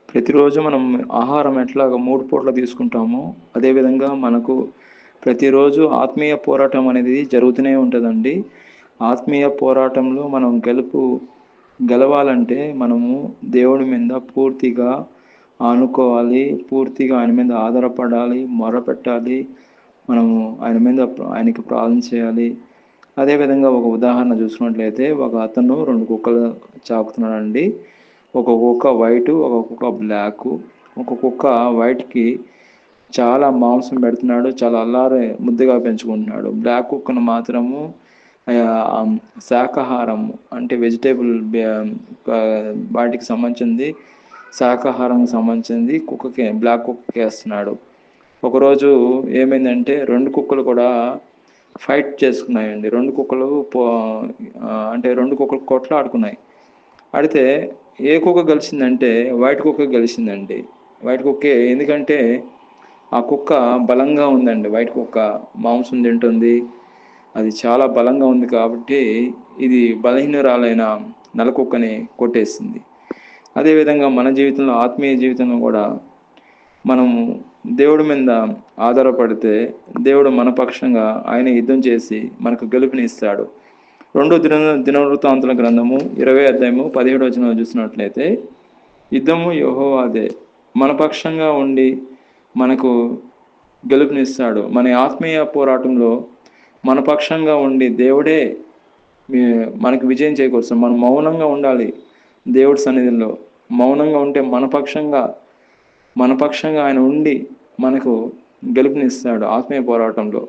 ప్రతిరోజు మనం ఆహారం ఎట్లాగా 3 పూటలు తీసుకుంటామో, అదేవిధంగా మనకు ప్రతిరోజు ఆత్మీయ పోరాటం అనేది జరుగుతూనే ఉంటదండి. ఆత్మీయ పోరాటంలో మనం గెలవాలంటే మనము దేవుడి మీద పూర్తిగా ఆనుకోవాలి. పూర్తిగా ఆయన మీద ఆధారపడాలి, మొరపెట్టాలి. మనము ఆయనకి ప్రార్థన చేయాలి. అదేవిధంగా ఒక ఉదాహరణ చూసుకున్నట్లయితే, ఒక అతను 2 కుక్కలు చాకుతున్నాడండి. ఒక కుక్క వైటు, ఒక కుక్క బ్లాకు. ఒక కుక్క వైట్‌కి చాలా మాంసం పెడుతున్నాడు. చాలా అల్లారి ముద్దుగా పెంచుకుంటున్నాడు. బ్లాక్ కుక్కను మాత్రము శాకాహారం అంటే వెజిటబుల్ వాటికి సంబంధించింది, శాకాహారానికి సంబంధించింది బ్లాక్ కుక్కకేస్తున్నాడు. ఒకరోజు ఏమైందంటే 2 కుక్కలు కూడా ఫైట్ చేసుకున్నాయండి. 2 కుక్కలు అంటే 2 కుక్కలు కొట్లాడుకున్నాయి. ఆడితే ఏ కుక్క గెలిచిందంటే వైట్ కుక్క గెలిచిందండి. వైట్ కుక్కే. ఎందుకంటే ఆ కుక్క బలంగా ఉందండి. వైట్ కుక్క మాంసం తింటుంది. అది చాలా బలంగా ఉంది కాబట్టి ఇది బలహీనురాలైన నల్ల కుక్కని కొట్టేసింది. అదేవిధంగా మన జీవితంలో, ఆత్మీయ జీవితంలో కూడా మనము దేవుడి మీద ఆధారపడితే దేవుడు మన పక్షంగా ఆయన యుద్ధం చేసి మనకు గెలుపునిస్తాడు. 2 దినవృత్తాంతుల గ్రంథము 20 అధ్యాయము 17 వచనం చూసినట్లయితే, యుద్ధము యెహోవాదే, మన పక్షంగా ఉండి మనకు గెలుపునిస్తాడు. మన ఆత్మీయ పోరాటంలో మన పక్షంగా ఉండి దేవుడే మనకు విజయం చేకూరుస్తాడు. మనం మౌనంగా ఉండాలి దేవుడి సన్నిధిలో. మౌనంగా ఉంటే మన పక్షంగా ఆయన ఉండి మనకు గెలుపునిస్తాడు ఆత్మీయ పోరాటంలో.